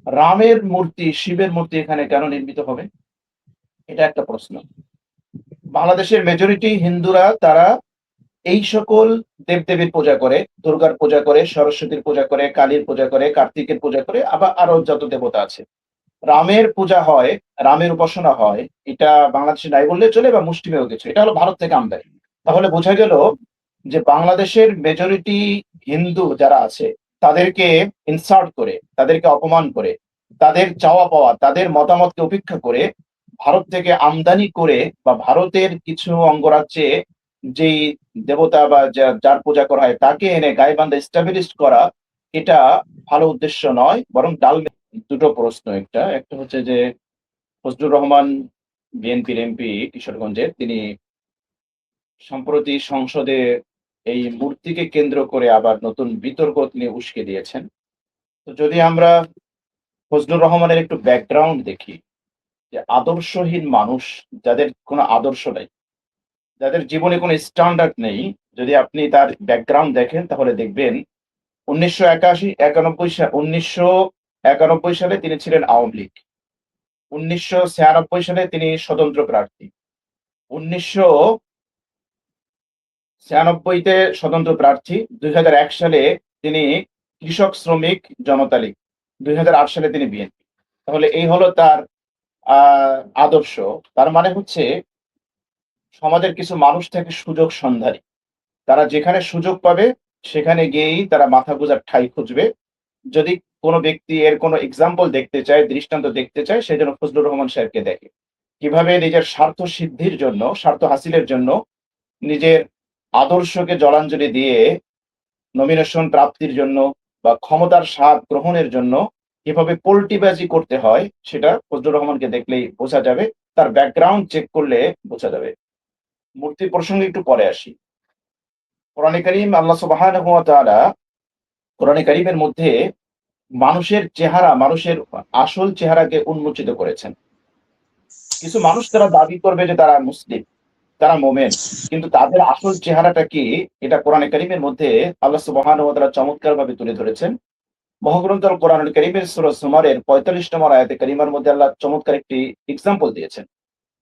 রামের মূর্তি, শিবের মূর্তি এখানে কেন নির্মিত হবে? এটা একটা প্রশ্ন। বাংলাদেশের মেজরিটি হিন্দুরা তারা এই সকল দেবদেবীর পূজা করে, দুর্গার পূজা করে, সরস্বতীর পূজা করে, কালীর পূজা করে, কার্তিকের পূজা করে, আবার আরো যত দেবতা আছে। রামের পূজা হয়, রামের উপাসনা হয়, এটা বাংলাদেশে নাই বললে চলে বা মুষ্টিমেয় কিছু। এটা হলো ভারত থেকে আমদানি। তাহলে বোঝা গেল যে বাংলাদেশের মেজরিটি হিন্দু যারা আছে তাদেরকে ইনসাল্ট করে, তাদেরকে অপমান করে, তাদের চাওয়া পাওয়া, তাদের মতামতকে উপেক্ষা করে ভারত থেকে আমদানি করে বা ভারতের কিছু অঙ্গরাজ্যে যেই দেবতা বা যার পূজা করা হয় তাকে এনে গাইবান্ধা এস্টাবলিশ করা, এটা ভালো উদ্দেশ্য নয়, বরং ডাল। দুটো প্রশ্ন, একটা একটা হচ্ছে যে ফজলুর রহমান বিএনপির এমপি কিশোরগঞ্জের, তিনি সম্প্রতি সংসদে এই মূর্তিকে কেন্দ্র করে আবার নতুন বিতর্ক তিনি উস্কে দিয়েছেন। তো যদি আমরা ফজলুর রহমানের একটু ব্যাকগ্রাউন্ড দেখি, যে আদর্শহীন মানুষ, যাদের কোনো আদর্শ নেই, যাদের জীবনে কোনো স্ট্যান্ডার্ড নেই, যদি আপনি তার ব্যাকগ্রাউন্ড দেখেন তাহলে দেখবেন 1981 সালে তিনি ছিলেন আওয়ামী লীগ। 1996 সালে তিনি স্বতন্ত্র প্রার্থী। 1996-তে স্বতন্ত্র প্রার্থী। 2001 সালে তিনি কৃষক শ্রমিক জনতা লীগ। 2008 সালে তিনি বিএনপি। তাহলে এই হলো তার আদর্শ। তার মানে হচ্ছে সমাজের কিছু মানুষ থাকে সুযোগ সন্ধানী। তারা যেখানে সুযোগ পাবে সেখানে গিয়েই তারা মাথা গোঁজার ঠাঁই খুঁজবে। যদি কোনো ব্যক্তি এর কোনো এক্সাম্পল দেখতে চায়, দৃষ্টান্ত দেখতে চায়, সেজন্য ফজলুর রহমান সাহেবকে দেখে। কিভাবে নিজের স্বার্থ সিদ্ধির জন্য, স্বার্থ হাসিলের জন্য, নিজের আদর্শকে জলাঞ্জলি দিয়ে নমিনেশন প্রাপ্তির জন্য বা ক্ষমতার স্বাদ গ্রহণের জন্য কিভাবে পল্টিবাজি করতে হয় সেটা ফজলুর রহমানকে দেখলেই বোঝা যাবে। তার ব্যাকগ্রাউন্ড চেক করলে বোঝা যাবে। মূর্তি প্রসঙ্গে একটু পরে আসি। কোরআনে কারীম, আল্লাহ সুবহানাহু ওয়া তাআলা কোরআনে কারীমের মধ্যে মানুষের চেহারা, মানুষের আসল চেহারাকে উন্মোচিত করেছেন। কিছু মানুষ তারা দাবি করবে যে তারা মুসলিম, তারা মোমেন, কিন্তু তাদের আসল চেহারাটা কি, এটা কোরআনে কারীমের মধ্যে আল্লাহ সুবহানাহু ওয়া তাআলা চমৎকারভাবে তুলে ধরেছেন। মহাগ্রন্থ আল কোরআনুল কারীমের সূরা জুমারের 45 নম্বর আয়াতে কারিমার মধ্যে আল্লাহ চমৎকার একটি এক্সাম্পল দিয়েছেন।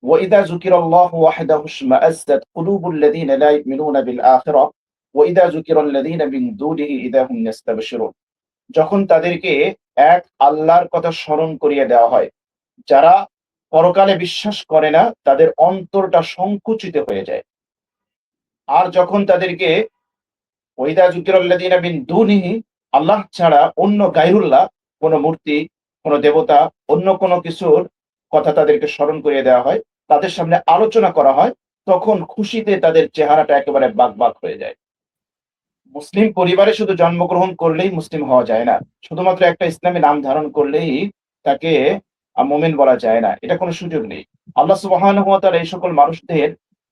ওয়াইদা যুকিরাল্লাহু ওয়াহদাহু ইশমাআজ্জাত কুলুবুল লাযীনা লা ইউমিনুনা বিল আখিরাহ ওয়াইদা যুকিরাল্লাযীনা মিন দুনিহি ইযা হুম ইস্তাবশিরুন। যখন তাদেরকে এক আল্লাহর কথা স্মরণ করিয়ে দেওয়া হয়, যারা পরকালে বিশ্বাস করে না তাদের অন্তরটা সংকুচিত হয়ে যায়। আর যখন তাদেরকে ওয়াইদা যুকিরাল্লাযীনা মিন দুনিহি, আল্লাহ ছাড়া অন্য গায়রুল্লাহ, কোন মূর্তি, কোন দেবতা, অন্য কোন কিছুর কথা তাদেরকে স্মরণ করিয়ে দেওয়া হয়, তাদের সামনে আলোচনা করা হয়, তখন খুশিতে তাদের চেহারাটা একেবারে বাক হয়ে যায়। মুসলিম পরিবারে শুধু জন্মগ্রহণ করলেই মুসলিম হওয়া যায় না। শুধুমাত্র একটা ইসলামী নাম ধারণ করলেই তাকে মুমিন বলা যায় না। এটা কোনো সুযোগ নেই। আল্লাহ সুবহানাহু ওয়া তাআলা এই সকল মানুষদের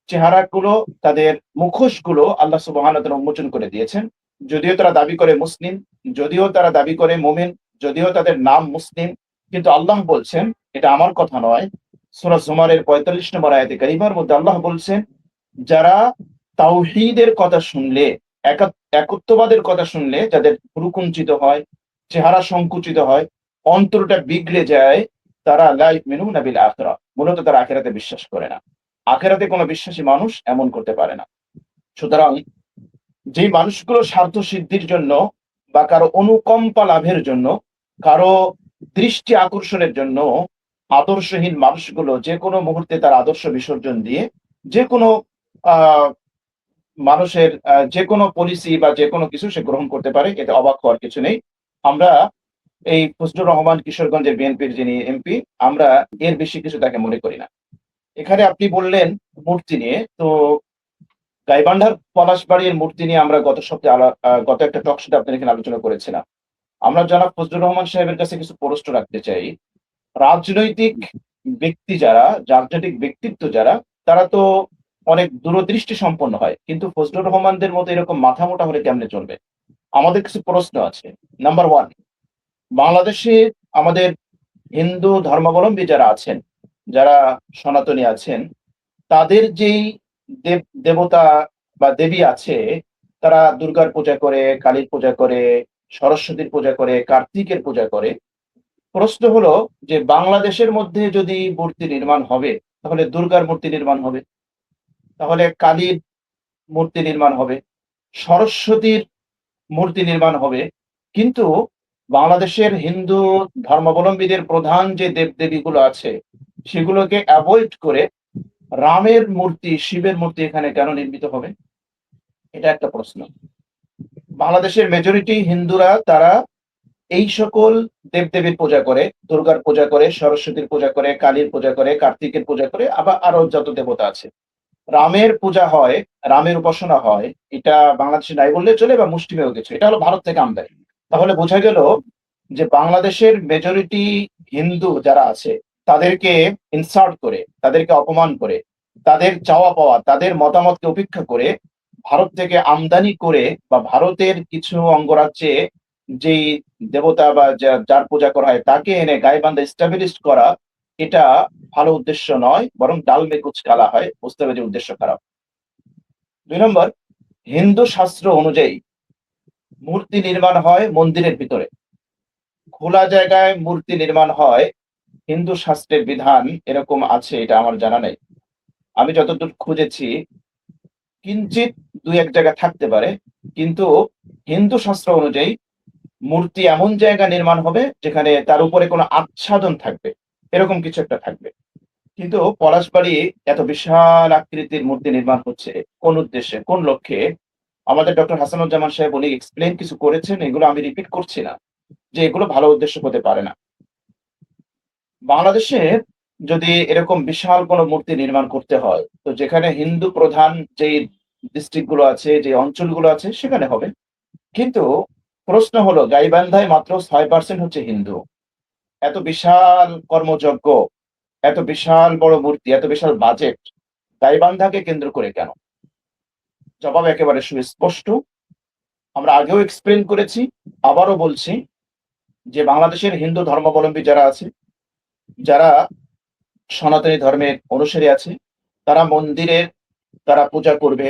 চেহারাগুলো, তাদের মুখোশগুলো আল্লাহ সুবহানাহু ওয়া তাআলা উন্মোচন করে দিয়েছেন। যদিও তারা দাবি করে মুসলিম, যদিও তারা দাবি করে মুমিন, যদিও তাদের নাম মুসলিম, কিন্তু আল্লাহ বলছেন, এটা আমার কথা নয়, সূরা জুমারের 45 নম্বর আয়াতে কারিমার মধ্যে আল্লাহ বলছেন, যারা তাওহীদের কথা শুনলে, একত্ববাদের কথা শুনলে যাদের ভ্রু কুঞ্চিত হয়, চেহারা সংকুচিত হয়, অন্তরটা বিগড়ে যায়, তারা লা ইউমিনুনা বিল আখিরাহ, মূলত তারা আখিরাতে বিশ্বাস করে না। আখিরাতে কোনো বিশ্বাসী মানুষ এমন করতে পারে না। সুতরাং যেই মানুষগুলো স্বার্থ সিদ্ধির জন্য বা কারো অনুকম্পা লাভের জন্য, কারো দৃষ্টি আকর্ষণের জন্য আদর্শহীন মানুষগুলো যে কোনো মুহূর্তে তার আদর্শ বিসর্জন দিয়ে যে কোনো আহ মানুষের যে কোনো পলিসি বা যে কোনো কিছু সে গ্রহণ করতে পারে, এতে অবাক হওয়ার কিছু নেই। আমরা এই ফজলুর রহমান কিশোরগঞ্জের বিএনপির যিনি এমপি, আমরা এর বেশি কিছু তাকে মনে করি না। এখানে আপনি বললেন মূর্তি নিয়ে, তো গাইবান্ধার পলাশবাড়ির মূর্তি নিয়ে আমরা গত সপ্তাহে গত একটা টক শোতে আপনার এখানে আলোচনা করেছিলাম। আমরা জনাব ফজলুর রহমান সাহেবের কাছে কিছু প্রশ্ন রাখতে চাই। রাজনৈতিক ব্যক্তি যারা, রাজনৈতিক ব্যক্তিত্ব যারা, তারা তো অনেক দূরদৃষ্টি সম্পন্ন হয়, কিন্তু ফজলুর রহমানদের মতো এরকম মাথা মোটা হলে কেমনে চলবে? আমাদের কিছু প্রশ্ন আছে। নাম্বার ওয়ান, বাংলাদেশে আমাদের হিন্দু ধর্মাবলম্বী যারা আছেন, যারা সনাতনী আছেন, তাদের যেই দেবতা বা দেবী আছে, তারা দুর্গার পূজা করে, কালীর পূজা করে, সরস্বতীর পূজা করে, কার্তিকের পূজা করে। প্রশ্ন হলো যে বাংলাদেশের মধ্যে যদি মূর্তি নির্মাণ হবে, তাহলে দুর্গার মূর্তি নির্মাণ হবে, তাহলে কালীর মূর্তি নির্মাণ হবে, সরস্বতীর মূর্তি নির্মাণ হবে। কিন্তু বাংলাদেশের হিন্দু ধর্মাবলম্বীদের প্রধান যে দেবদেবীগুলো আছে, সেগুলোকে অ্যাভয়েড করে রামের মূর্তি, শিবের মূর্তি এখানে কেন নির্মিত হবে? এটা একটা প্রশ্ন। বাংলাদেশের মেজরিটি হিন্দুরা তারা এই সকল দেবদেবীর পূজা করে, দুর্গার পূজা করে, সরস্বতীর পূজা করে, কালীর পূজা করে, কার্তিকের পূজা করে, আবার আরো যত দেবতা আছে। রামের পূজা হয়, রামের উপাসনা হয়, এটা বাংলাদেশে নাই বললে চলে বা মুষ্টিমেয় কিছু। এটা হলো ভারত থেকে আমদানি। তাহলে বোঝা গেল যে বাংলাদেশের মেজরিটি হিন্দু যারা আছে তাদেরকে ইনসাল্ট করে, তাদেরকে অপমান করে, তাদের চাওয়া পাওয়া, তাদের মতামতকে উপেক্ষা করে ভারত থেকে আমদানি করে বা ভারতের কিছু অঙ্গরাজ্যে যেই দেবতা বা যার পূজা করা হয় তাকে এনে গাইবান্ধা এস্টাবলিশ করা, এটা ভালো উদ্দেশ্য নয়, বরং ডাল মে কুচ কালা হয়, বুঝতে হবে যে উদ্দেশ্য খারাপ। 2 নম্বর, হিন্দু শাস্ত্র অনুযায়ী মূর্তি নির্মাণ হয় মন্দিরের ভিতরে, খোলা জায়গায় মূর্তি নির্মাণ হয় হিন্দু শাস্ত্রের বিধান এরকম আছে, এটা আমার জানা নেই। আমি যতদূর খুঁজেছি কিঞ্চিত 2-1 জায়গা থাকতে পারে, কিন্তু হিন্দু শাস্ত্র অনুযায়ী মূর্তি এমন জায়গা নির্মাণ হবে যেখানে তার উপরে কোনো আচ্ছাদন থাকবে, এরকম কিছু একটা থাকবে। কিন্তু পলাশবাড়ি এত বিশাল আকৃতির মূর্তি নির্মাণ হচ্ছে কোন উদ্দেশ্যে, কোন লক্ষ্যে? আমাদের ডক্টর হাসানুজ্জামান সাহেব উনি এক্সপ্লেন কিছু করেছেন, এগুলো আমি রিপিট করছি না, যে এগুলো ভালো উদ্দেশ্য হতে পারে না। বাংলাদেশে যদি এরকম বিশাল কোনো মূর্তি নির্মাণ করতে হয়, তো যেখানে হিন্দু প্রধান যেই ডিস্ট্রিক্ট গুলো আছে, যে অঞ্চলগুলো আছে সেখানে হবে। কিন্তু প্রশ্ন হলো গাইবান্ধায় মাত্র 6% হচ্ছে হিন্দু। এত বিশাল কর্মযজ্ঞ, এত বিশাল বড় মূর্তি, এত বিশাল বাজেট গাইবান্ধাকে কেন্দ্র করে কেন? জবাব একেবারে সুস্পষ্ট। আমরা আগেও এক্সপ্লেন করেছি, আবারও বলছি যে বাংলাদেশের হিন্দু ধর্মাবলম্বী যারা আছে, যারা সনাতনী ধর্মের অনুসারী আছে, তারা মন্দিরের, তারা পূজা করবে,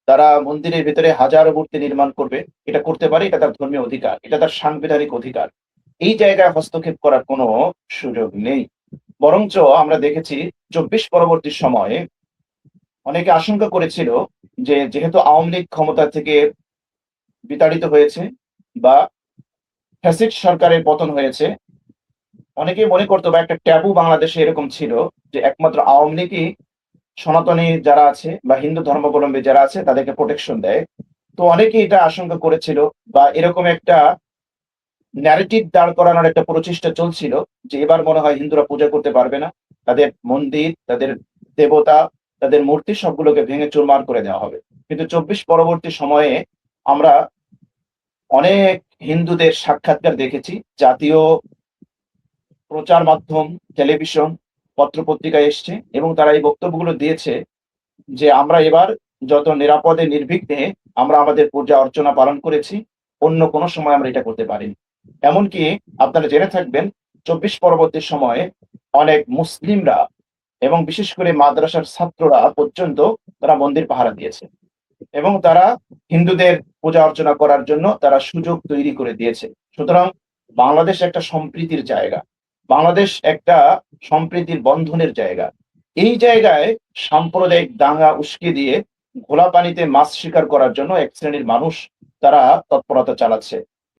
তারা মন্দিরের ভিতরে হাজারো মূর্তি নির্মাণ করবে, এটা করতে পারে, এটা তার ধর্মীয় অধিকার, এটা তার সাংবিধানিক অধিকার। এই জায়গায় হস্তক্ষেপ করার কোনো সুযোগ নেই। বরঞ্চ আমরা দেখেছি 24 পরবর্তী সময়ে অনেকে আশঙ্কা করেছিল যে যেহেতু আওয়ামী লীগ ক্ষমতা থেকে বিতাড়িত হয়েছে বা ফ্যাসিস্ট সরকারের পতন হয়েছে, অনেকেই মনে করতো বা একটা ট্যাবু বাংলাদেশে এরকম ছিল যে একমাত্র আওয়ামী লীগই সনাতনী যারা আছে বা হিন্দু ধর্মাবলম্বী যারা আছে তাদেরকে প্রোটেকশন দেয়। তো অনেকেই এটা আশঙ্কা করেছিল বা এরকম একটা ন্যারেটিভ দাঁড় করানোর একটা প্রচেষ্টা চলছিল যে এবার মনে হয় হিন্দুরা পূজা করতে পারবে না, তাদের মন্দির, তাদের দেবতা, তাদের মূর্তি সবগুলোকে ভেঙে চুরমার করে দেওয়া হবে। কিন্তু 24 পরবর্তী সময়ে আমরা অনেক হিন্দুদের সাক্ষাৎকার দেখেছি, জাতীয় প্রচার মাধ্যম, টেলিভিশন, পত্রপত্রিকায় এসছে এবং তারা এই বক্তব্যগুলো দিয়েছে যে আমরা এবার যত নিরাপদে নির্বিঘ্নে আমরা আমাদের পূজা অর্চনা পালন করেছি, অন্য কোনো সময় আমরা এটা করতে পারিনি। এমনকি আপনারা জেনে থাকবেন 24 পরবর্তী সময়ে অনেক মুসলিমরা এবং বিশেষ করে মাদ্রাসার ছাত্ররা পর্যন্ত তারা মন্দির পাহারা দিয়েছে এবং তারা হিন্দুদের পূজা অর্চনা করার জন্য তারা সুযোগ তৈরি করে দিয়েছে। সুতরাং বাংলাদেশ একটা সম্প্রীতির জায়গা, বাংলাদেশ একটা সম্প্রীতির বন্ধনের জায়গা। এই জায়গায় সাম্প্রদায়িক দাঙ্গা উস্কে দিয়ে ঘোলা পানিতে মাছ শিকার করার জন্য এক শ্রেণীর মানুষ তারা তৎপরতা চালাচ্ছে।